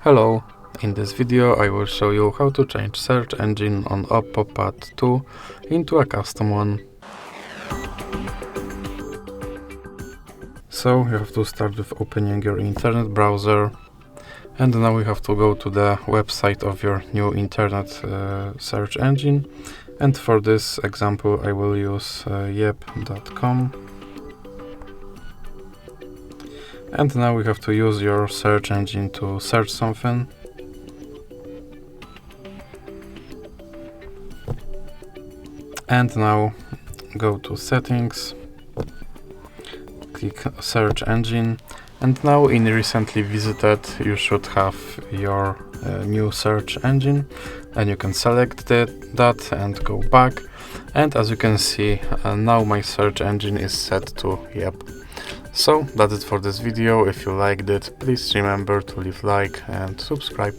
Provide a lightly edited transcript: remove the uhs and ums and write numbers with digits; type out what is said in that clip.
Hello, in this video I will show you how to change search engine on OPPO Pad 2 into a custom one. So you have to start with opening your internet browser, and now you have to go to the website of your new internet search engine, and for this example I will use yep.com. And now we have to use your search engine to search something. And now go to settings, click search engine, and now in recently visited you should have your new search engine, and you can select that and go back. And as you can see, now my search engine is set to Yep. So that's it for this video. If you liked it, please remember to leave like and subscribe.